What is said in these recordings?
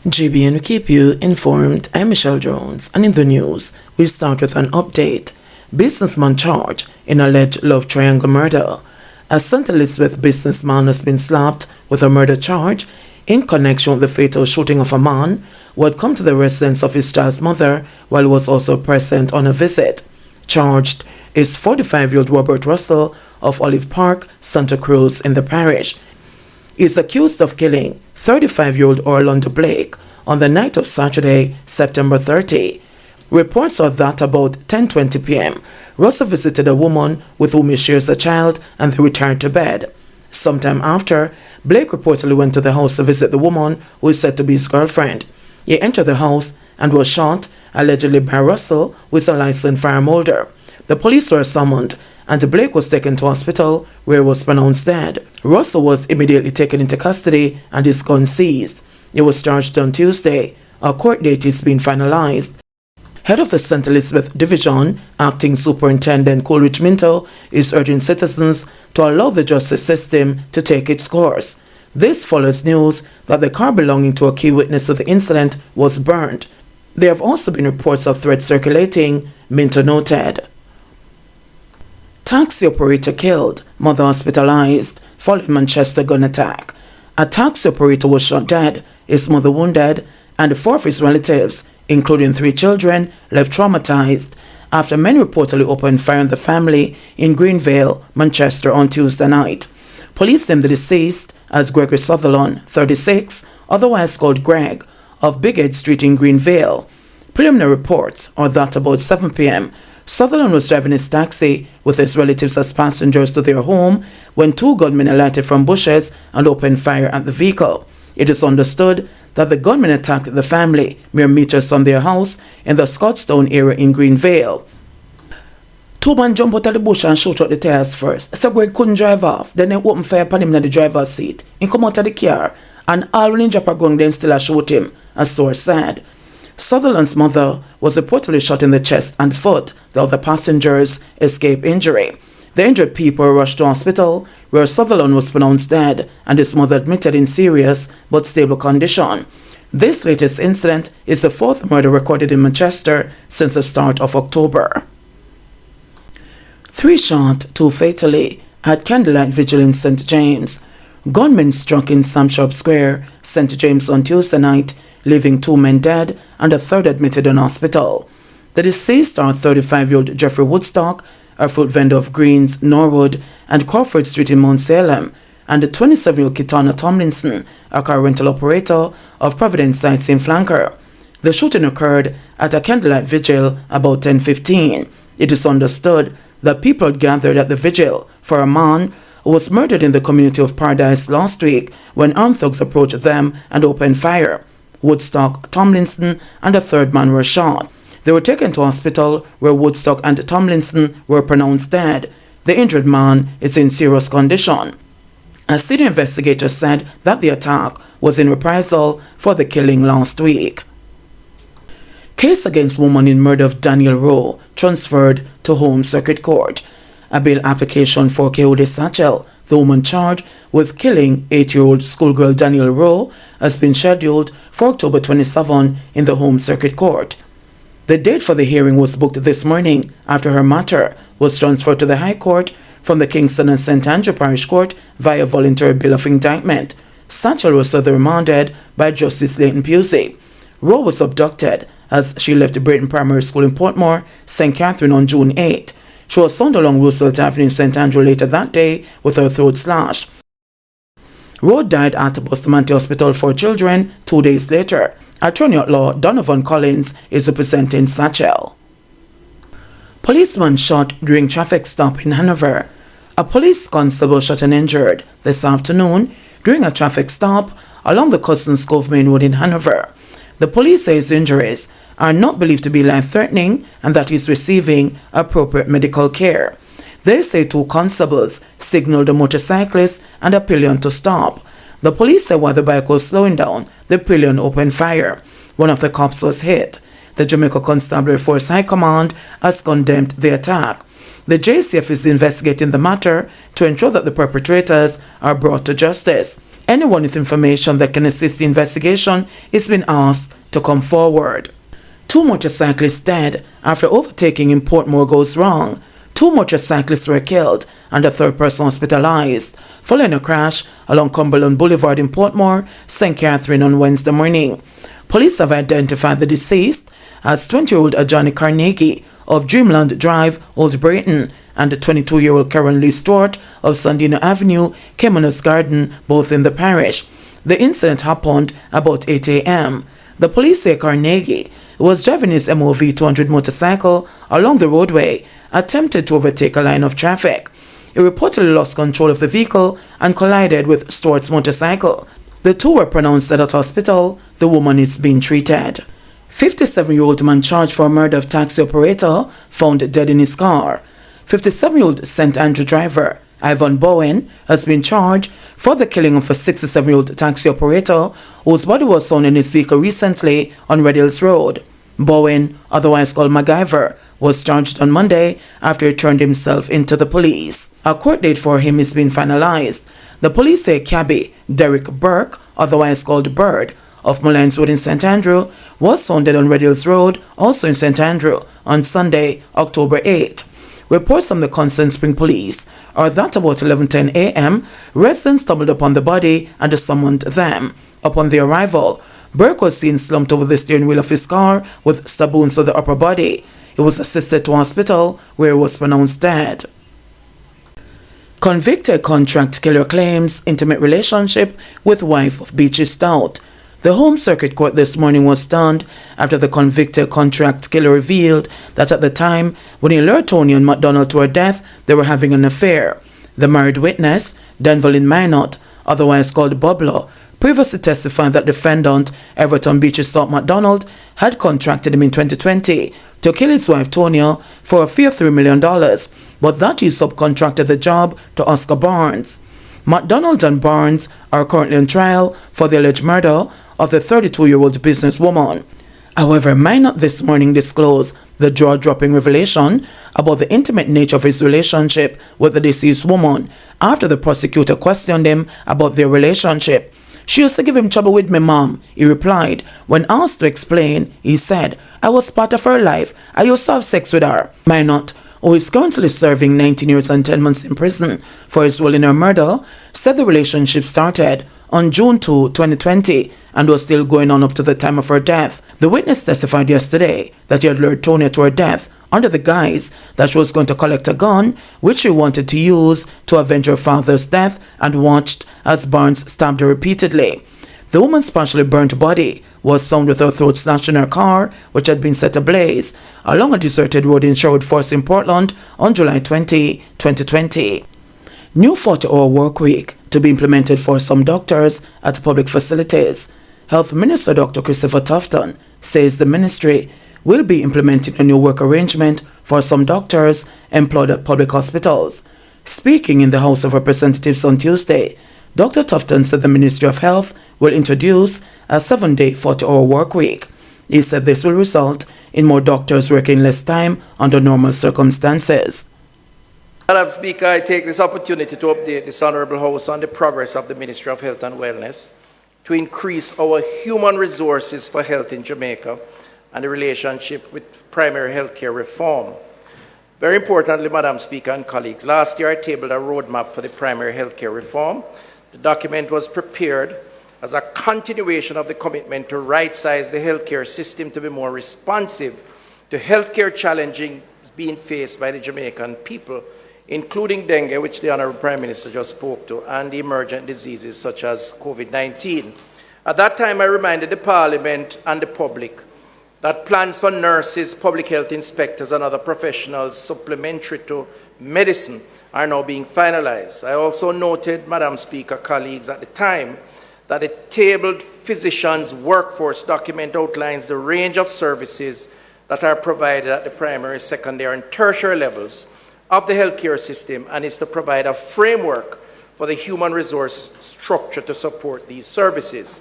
JBNN will keep you informed. I'm Michelle Jones, and in the news, we start with an update. Businessman charged in alleged love triangle murder. A St. Elizabeth businessman has been slapped with a murder charge in connection with the fatal shooting of a man who had come to the residence of his child's mother while he was also present on a visit. Charged is 45-year-old Robert Russell of Olive Park, Santa Cruz in the parish. He is accused of killing 35-year-old Orlando Blake on the night of Saturday, September 30. Reports are that about 10:20 p.m., Russell visited a woman with whom he shares a child and they returned to bed. Sometime after, Blake reportedly went to the house to visit the woman who is said to be his girlfriend. He entered the house and was shot, allegedly by Russell, who is a licensed firearm holder. The police were summoned and Blake was taken to hospital where he was pronounced dead. Russell was immediately taken into custody and his gun seized. He was charged on Tuesday. A court date is being finalized. Head of the St. Elizabeth Division, Acting Superintendent Coleridge Minto, is urging citizens to allow the justice system to take its course. This follows news that the car belonging to a key witness to the incident was burned. There have also been reports of threats circulating, Minto noted. Taxi operator killed, mother hospitalized following Manchester gun attack. A taxi operator was shot dead, his mother wounded, and four of his relatives, including 3 children, left traumatized after men reportedly opened fire on the family in Greenvale, Manchester on Tuesday night. Police named the deceased as Gregory Sutherland, 36, otherwise called Greg, of Big Ed Street in Greenvale. Preliminary reports are that about 7 p.m., Sutherland was driving his taxi with his relatives as passengers to their home when 2 gunmen alighted from bushes and opened fire at the vehicle. It is understood that the gunmen attacked the family mere meters from their house in the Scottstown area in Greenvale. 2 men jumped out of the bush and shot out the tires first. So Greg couldn't drive off. Then they opened fire upon him in the driver's seat. He come out of the car and all when he drop a gun then still shoot him, a source said. Sutherland's mother was reportedly shot in the chest and foot. The other passengers escaped injury. The injured people were rushed to hospital, where Sutherland was pronounced dead and his mother admitted in serious but stable condition. This latest incident is the 4th murder recorded in Manchester since the start of October. 3 shot, 2 fatally at candlelight vigil in St. James. Gunmen struck in Sam Sharp Square, St. James on Tuesday night, leaving 2 men dead and a 3rd admitted in hospital. The deceased are 35-year-old Jeffrey Woodstock, a fruit vendor of Greens, Norwood, and Crawford Street in Mount Salem, and the 27-year-old Kitana Tomlinson, a car rental operator of Providence Sites in Flanker. The shooting occurred at a candlelight vigil about 10:15. It is understood that people had gathered at the vigil for a man who was murdered in the community of Paradise last week when armed thugs approached them and opened fire. Woodstock, Tomlinson, and a 3rd man were shot. They were taken to hospital where Woodstock and Tomlinson were pronounced dead. The injured man is in serious condition. A senior investigator said that the attack was in reprisal for the killing last week. Case against woman in murder of Daniel Rowe transferred to Home Circuit Court. A bail application for Kehode Satchel, the woman charged with killing 8-year-old schoolgirl Daniel Rowe, has been scheduled for October 27 in the Home Circuit Court. The date for the hearing was booked this morning after her matter was transferred to the High Court from the Kingston and St. Andrew Parish Court via voluntary bill of indictment. Satchel was further remanded by Justice Leighton Pusey. Rowe was abducted as she left Brayton Primary School in Portmore, St. Catherine on June 8. She was found along Roosevelt Avenue in St. Andrew later that day with her throat slashed. Rowe died at Bustamante Hospital for Children 2 days later. Attorney at law Donovan Collins is representing Satchel. Policeman shot during traffic stop in Hanover. A police constable shot and injured this afternoon during a traffic stop along the Cousins Cove Main Road in Hanover. The police says injuries are not believed to be life-threatening and that he is receiving appropriate medical care. They say 2 constables signaled a motorcyclist and a pillion to stop. The police say while the bike was slowing down, the pillion opened fire. One of the cops was hit. The Jamaica Constabulary Force High Command has condemned the attack. The JCF is investigating the matter to ensure that the perpetrators are brought to justice. Anyone with information that can assist the investigation is being asked to come forward. 2 motorcyclists dead after overtaking in Portmore goes wrong. 2 motorcyclists were killed and a 3rd person hospitalized following a crash along Cumberland Boulevard in Portmore, St. Catherine on Wednesday morning. Police have identified the deceased as 20-year-old Ajani Carnegie of Dreamland Drive, Old Brayton, and the 22-year-old Karen Lee Stewart of Sandino Avenue, Kemonos Garden, both in the parish. The incident happened about 8 a.m. The police say Carnegie was driving his MOV 200 motorcycle along the roadway, attempted to overtake a line of traffic. He reportedly lost control of the vehicle and collided with Stewart's motorcycle. The 2 were pronounced dead at hospital. The woman is being treated. 57-year-old man charged for murder of taxi operator found dead in his car. 57-year-old St. Andrew driver Ivan Bowen has been charged for the killing of a 67-year-old taxi operator whose body was found in his vehicle recently on Red Hills Road. Bowen, otherwise called MacGyver, was charged on Monday after he turned himself into the police. A court date for him is being finalized. The police say cabbie Derek Burke, otherwise called Bird, of Mullines Road in St. Andrew, was found dead on Red Hills Road, also in St. Andrew, on Sunday, October 8. Reports from the Constant Spring Police are that about 11:10 a.m., residents stumbled upon the body and summoned them. Upon their arrival, Burke was seen slumped over the steering wheel of his car with stab wounds to the upper body. He was assisted to hospital where he was pronounced dead. Convicted contract killer claims intimate relationship with wife of Beachy Stout. The Home Circuit Court this morning was stunned after the convicted contract killer revealed that at the time when he lured Tony and MacDonald to her death, they were having an affair. The married witness, Denvalin Minot, otherwise called Bublo, previously testified that defendant Everton Beachy Stout MacDonald had contracted him in 2020 to kill his wife Tonya for a fee of $3 million, but that he subcontracted the job to Oscar Barnes. MacDonald and Barnes are currently on trial for the alleged murder of the 32-year-old businesswoman. However, Minot this morning disclosed the jaw-dropping revelation about the intimate nature of his relationship with the deceased woman after the prosecutor questioned him about their relationship. "She used to give him trouble with me, Mom," he replied. When asked to explain, he said, "I was part of her life. I used to have sex with her." Minot, who is currently serving 19 years and 10 months in prison for his role in her murder, said the relationship started on June 2, 2020 and was still going on up to the time of her death. The witness testified yesterday that he had lured Tonya to her death under the guise that she was going to collect a gun which she wanted to use to avenge her father's death, and watched as Barnes stabbed her repeatedly. The woman's partially burnt body was found with her throat slashed in her car, which had been set ablaze, along a deserted road in Sherwood Forest in Portland on July 20, 2020. New 40-hour work week to be implemented for some doctors at public facilities. Health Minister Dr. Christopher Tufton says the ministry will be implementing a new work arrangement for some doctors employed at public hospitals. Speaking in the House of Representatives on Tuesday, Dr. Tufton said the Ministry of Health will introduce a 7-day 40-hour work week. He said this will result in more doctors working less time under normal circumstances. Madam Speaker, I take this opportunity to update this Honourable House on the progress of the Ministry of Health and Wellness to increase our human resources for health in Jamaica and the relationship with primary health care reform. Very importantly, Madam Speaker and colleagues, last year I tabled a roadmap for the primary health care reform. The document was prepared as a continuation of the commitment to right-size the healthcare system to be more responsive to healthcare challenges being faced by the Jamaican people, including dengue, which the Honourable Prime Minister just spoke to, and the emergent diseases such as COVID-19. At that time, I reminded the Parliament and the public that plans for nurses, public health inspectors, and other professionals supplementary to medicine are now being finalized. I also noted, Madam Speaker, colleagues, at the time, that the tabled physicians' workforce document outlines the range of services that are provided at the primary, secondary, and tertiary levels of the healthcare system, and is to provide a framework for the human resource structure to support these services.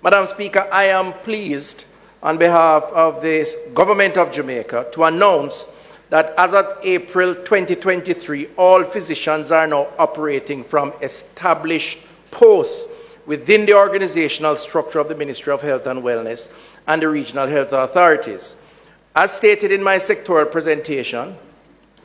Madam Speaker, I am pleased on behalf of the Government of Jamaica to announce that as of April 2023, all physicians are now operating from established posts, within the organizational structure of the Ministry of Health and Wellness and the regional health authorities. As stated in my sectoral presentation,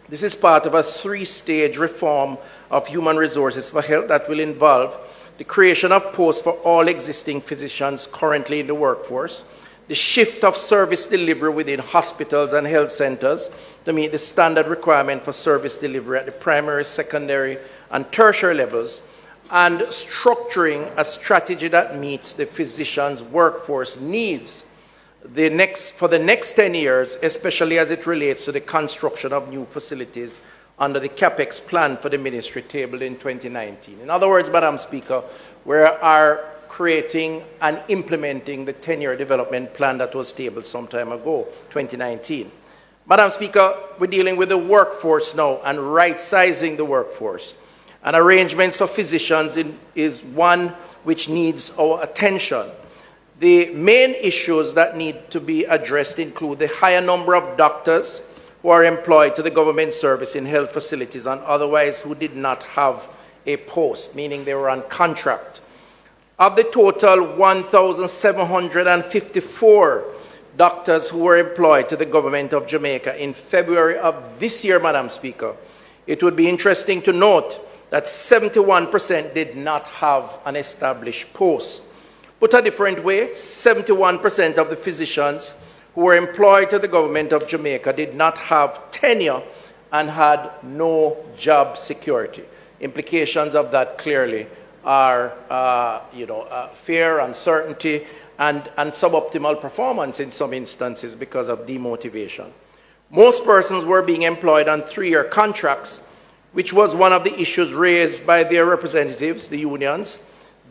this is part of a three-stage reform of human resources for health that will involve the creation of posts for all existing physicians currently in the workforce, the shift of service delivery within hospitals and health centers to meet the standard requirement for service delivery at the primary, secondary, and tertiary levels, and structuring a strategy that meets the physicians' workforce needs for the next 10 years, especially as it relates to the construction of new facilities under the CAPEX plan for the ministry tabled in 2019. In other words, Madam Speaker, we are creating and implementing the 10-year development plan that was tabled some time ago, 2019. Madam Speaker, we're dealing with the workforce now and right-sizing the workforce. And arrangements for physicians is one which needs our attention. The main issues that need to be addressed include the higher number of doctors who are employed to the government service in health facilities and otherwise who did not have a post, meaning they were on contract. Of the total 1,754 doctors who were employed to the government of Jamaica in February of this year, Madam Speaker, it would be interesting to note that 71% did not have an established post. Put a different way, 71% of the physicians who were employed to the government of Jamaica did not have tenure and had no job security. Implications of that clearly are fear, uncertainty, and suboptimal performance in some instances because of demotivation. Most persons were being employed on 3-year contracts, which was one of the issues raised by their representatives, the unions.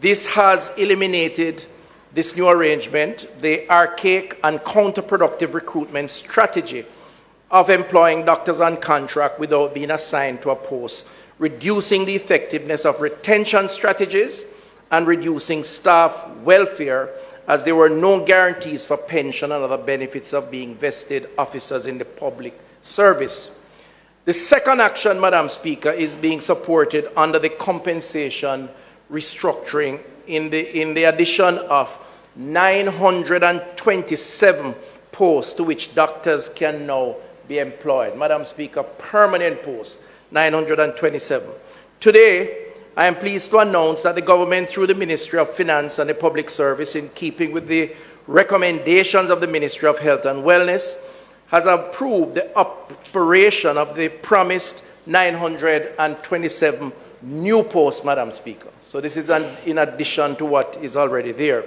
This has eliminated this new arrangement, the archaic and counterproductive recruitment strategy of employing doctors on contract without being assigned to a post, reducing the effectiveness of retention strategies and reducing staff welfare, as there were no guarantees for pension and other benefits of being vested officers in the public service. The second action, Madam Speaker, is being supported under the compensation restructuring in the addition of 927 posts to which doctors can now be employed. Madam Speaker, permanent posts, 927. Today, I am pleased to announce that the government, through the Ministry of Finance and the Public Service, in keeping with the recommendations of the Ministry of Health and Wellness, has approved the operation of the promised 927 new posts, Madam Speaker. So this is in addition to what is already there.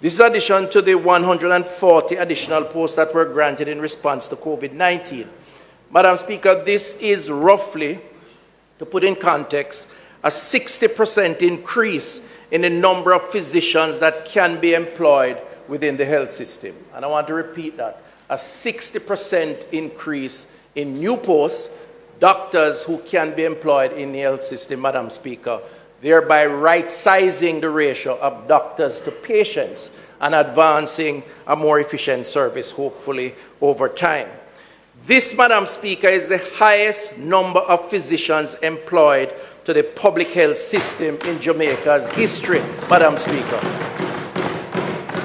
This is in addition to the 140 additional posts that were granted in response to COVID-19. Madam Speaker, this is roughly, to put in context, a 60% increase in the number of physicians that can be employed within the health system. And I want to repeat that. A 60% increase in new posts, doctors who can be employed in the health system, Madam Speaker, thereby right-sizing the ratio of doctors to patients and advancing a more efficient service, hopefully, over time. This, Madam Speaker, is the highest number of physicians employed to the public health system in Jamaica's history, Madam Speaker.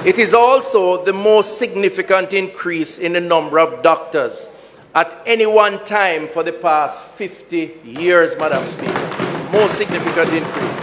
It is also the most significant increase in the number of doctors at any one time for the past 50 years, Madam Speaker. Most significant increase.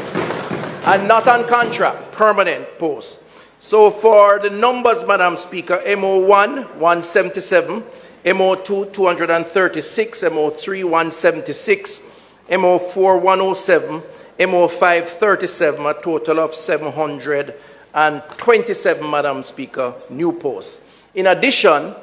And not on contract, permanent posts. So for the numbers, Madam Speaker, MO1, 177, MO2, 236, MO3, 176, MO4, 107, MO5, 37, a total of 727, Madam Speaker, new posts. In addition,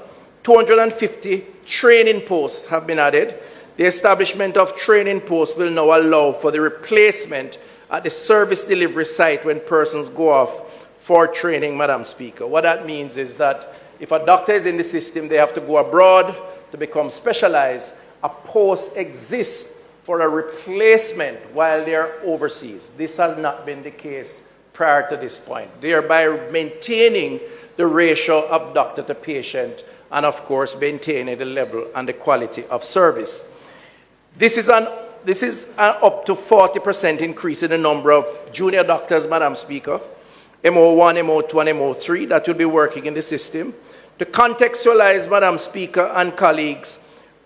250 training posts have been added. The establishment of training posts will now allow for the replacement at the service delivery site when persons go off for training, Madam Speaker. What that means is that if a doctor is in the system, they have to go abroad to become specialized. A post exists for a replacement while they are overseas. This has not been the case prior to this point, thereby maintaining the ratio of doctor to patient and, of course, maintaining the level and the quality of service. This is this is an up to 40% increase in the number of junior doctors, Madam Speaker, MO1, MO2, and MO3 that will be working in the system. To contextualize, Madam Speaker and colleagues,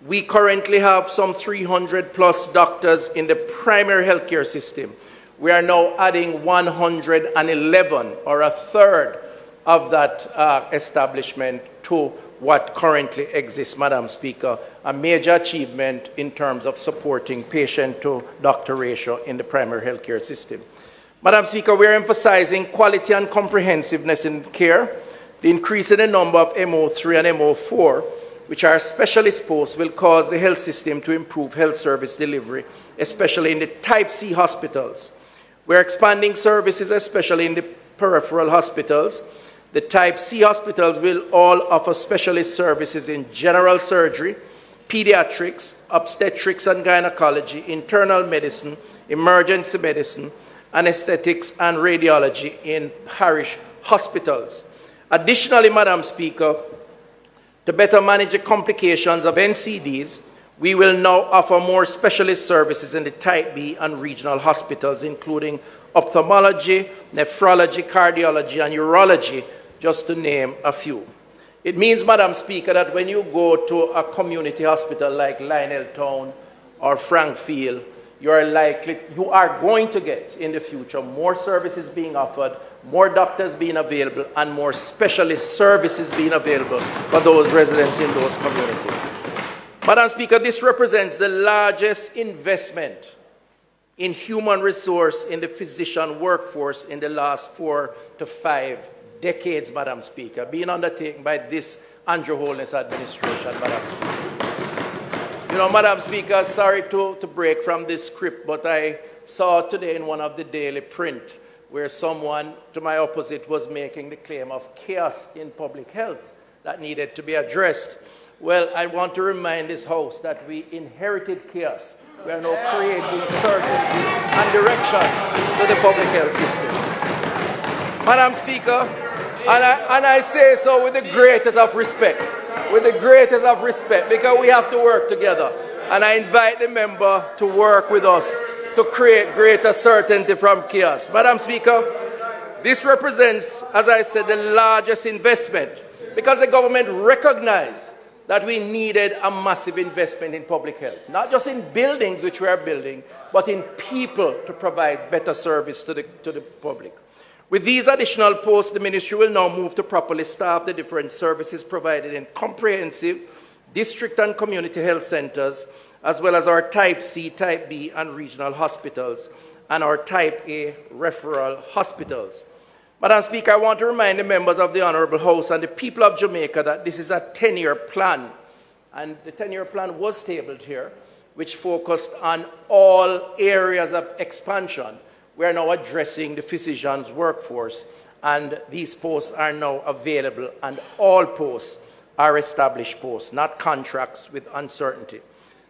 we currently have some 300 plus doctors in the primary healthcare system. We are now adding 111, or a third of that establishment, to what currently exists, Madam Speaker, a major achievement in terms of supporting patient-to-doctor ratio in the primary healthcare system. Madam Speaker, we are emphasizing quality and comprehensiveness in care. The increase in the number of MO3 and MO4, which are specialist posts, will cause the health system to improve health service delivery, especially in the Type C hospitals. We are expanding services, especially in the peripheral hospitals. The Type C hospitals will all offer specialist services in general surgery, pediatrics, obstetrics and gynecology, internal medicine, emergency medicine, anesthetics and radiology in parish hospitals. Additionally, Madam Speaker, to better manage the complications of NCDs, we will now offer more specialist services in the Type B and regional hospitals, including ophthalmology, nephrology, cardiology, and urology, just to name a few. It means, Madam Speaker, that when you go to a community hospital like Lionel Town or Frankfield, you are going to get in the future more services being offered, more doctors being available, and more specialist services being available for those residents in those communities. Madam Speaker, this represents the largest investment in human resource in the physician workforce in the last 4 to 5 decades, Madam Speaker, being undertaken by this Andrew Holness administration, Madam Speaker. You know, Madam Speaker, sorry to break from this script, but I saw today in one of the daily print where someone to my opposite was making the claim of chaos in public health that needed to be addressed. Well, I want to remind this House that we inherited chaos. We are now creating certainty and direction to the public health system. Madam Speaker, and I say so with the greatest of respect, because we have to work together. And I invite the member to work with us to create greater certainty from chaos. Madam Speaker, this represents, as I said, the largest investment, because the government recognized that we needed a massive investment in public health, not just in buildings, which we are building, but in people to provide better service to the public. With these additional posts, the ministry will now move to properly staff the different services provided in comprehensive district and community health centers, as well as our Type C, Type B, and regional hospitals, and our Type A referral hospitals. Madam Speaker, I want to remind the members of the Honourable House and the people of Jamaica that this is a 10-year plan, and the 10-year plan was tabled here, which focused on all areas of expansion. We are now addressing the physicians' workforce, and these posts are now available, and all posts are established posts, not contracts with uncertainty.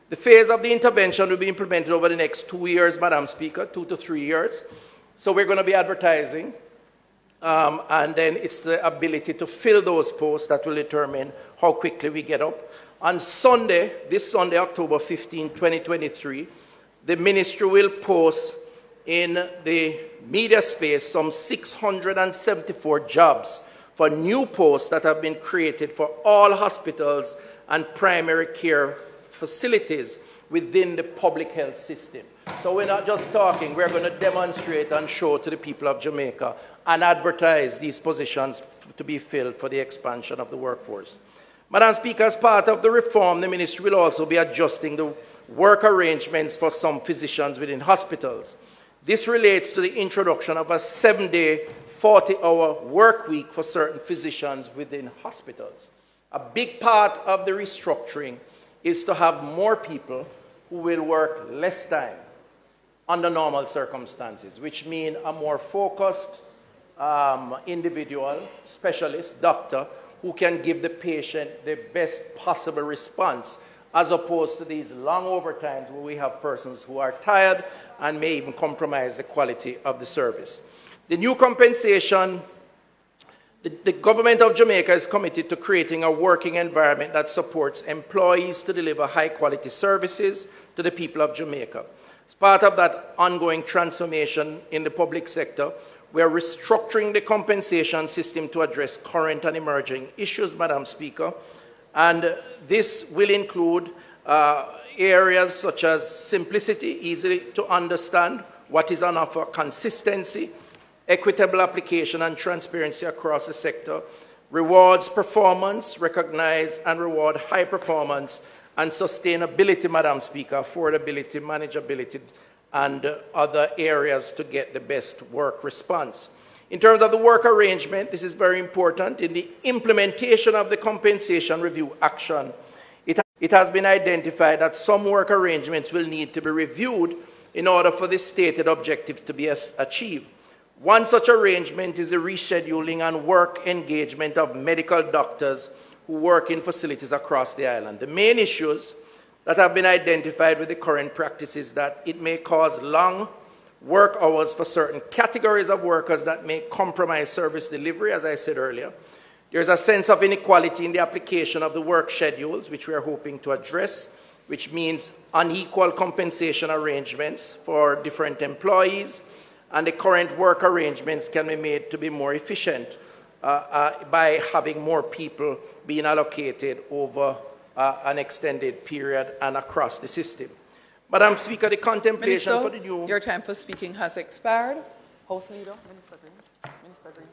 The phase of the intervention will be implemented over the next 2 years, Madam Speaker, 2 to 3 years. So we're going to be advertising, and then it's the ability to fill those posts that will determine how quickly we get up. On Sunday, this Sunday, October 15, 2023, the ministry will post in the media space some 674 jobs for new posts that have been created for all hospitals and primary care facilities within the public health system. So we're not just talking, we're going to demonstrate and show to the people of Jamaica and advertise these positions to be filled for the expansion of the workforce. Madam Speaker, as part of the reform, the ministry will also be adjusting the work arrangements for some physicians within hospitals. This relates to the introduction of a 7-day, 40-hour work week for certain physicians within hospitals. A big part of the restructuring is to have more people who will work less time under normal circumstances, which mean a more focused individual, specialist, doctor, who can give the patient the best possible response, as opposed to these long overtimes where we have persons who are tired and may even compromise the quality of the service. The new compensation, the government of Jamaica is committed to creating a working environment that supports employees to deliver high-quality services to the people of Jamaica. As part of that ongoing transformation in the public sector, we are restructuring the compensation system to address current and emerging issues, Madam Speaker. And this will include areas such as simplicity, easy to understand, what is on offer, consistency, equitable application and transparency across the sector, rewards performance, recognize and reward high performance, and sustainability, Madam Speaker, affordability, manageability, and other areas to get the best work response. In terms of the work arrangement, this is very important. In the implementation of the compensation review action, it has been identified that some work arrangements will need to be reviewed in order for the stated objectives to be achieved. One such arrangement is the rescheduling and work engagement of medical doctors who work in facilities across the island. The main issues that have been identified with the current practice is that it may cause long work hours for certain categories of workers that may compromise service delivery, as I said earlier. There's a sense of inequality in the application of the work schedules, which we are hoping to address, which means unequal compensation arrangements for different employees, and the current work arrangements can be made to be more efficient by having more people being allocated over an extended period and across the system. Madam Speaker, the contemplation Minister, for the new... your time for speaking has expired. House Leader, Minister Green. Minister Green.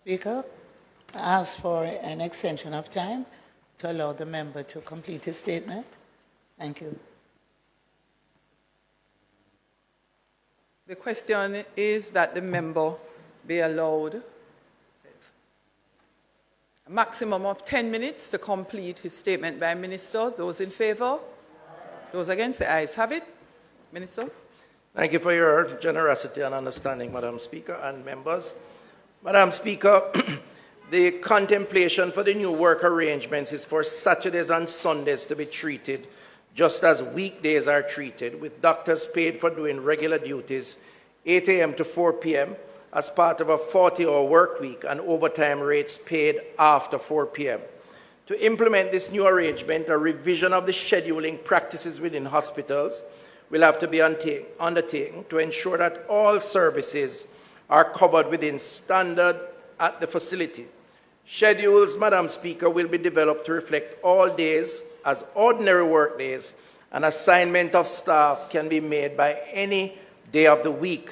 Speaker, I ask for an extension of time to allow the member to complete his statement. Thank you. The question is that the member be allowed a maximum of 10 minutes to complete his statement by Minister. Those in favour? Those against? The ayes have it. Minister. Thank you for your generosity and understanding, Madam Speaker and members. Madam Speaker, the contemplation for the new work arrangements is for Saturdays and Sundays to be treated just as weekdays are treated, with doctors paid for doing regular duties 8 a.m. to 4 p.m. as part of a 40-hour work week, and overtime rates paid after 4 p.m. To implement this new arrangement, a revision of the scheduling practices within hospitals will have to be undertaken to ensure that all services are covered within standard at the facility. Schedules, Madam Speaker, will be developed to reflect all days as ordinary work days, and assignment of staff can be made by any day of the week.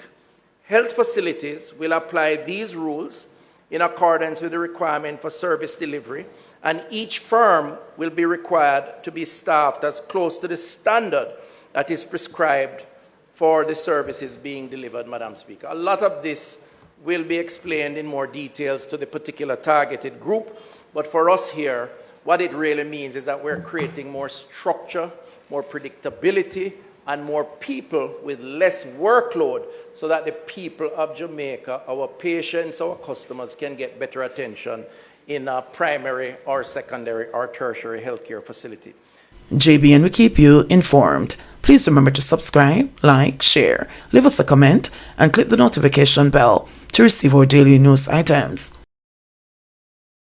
Health facilities will apply these rules in accordance with the requirement for service delivery, and each firm will be required to be staffed as close to the standard that is prescribed for the services being delivered, Madam Speaker. A lot of this will be explained in more details to the particular targeted group, but for us here, what it really means is that we're creating more structure, more predictability, and more people with less workload, so that the people of Jamaica, our patients, our customers, can get better attention in a primary or secondary or tertiary healthcare facility. JBN will keep you informed. Please remember to subscribe, like, share, leave us a comment, and click the notification bell to receive our daily news items.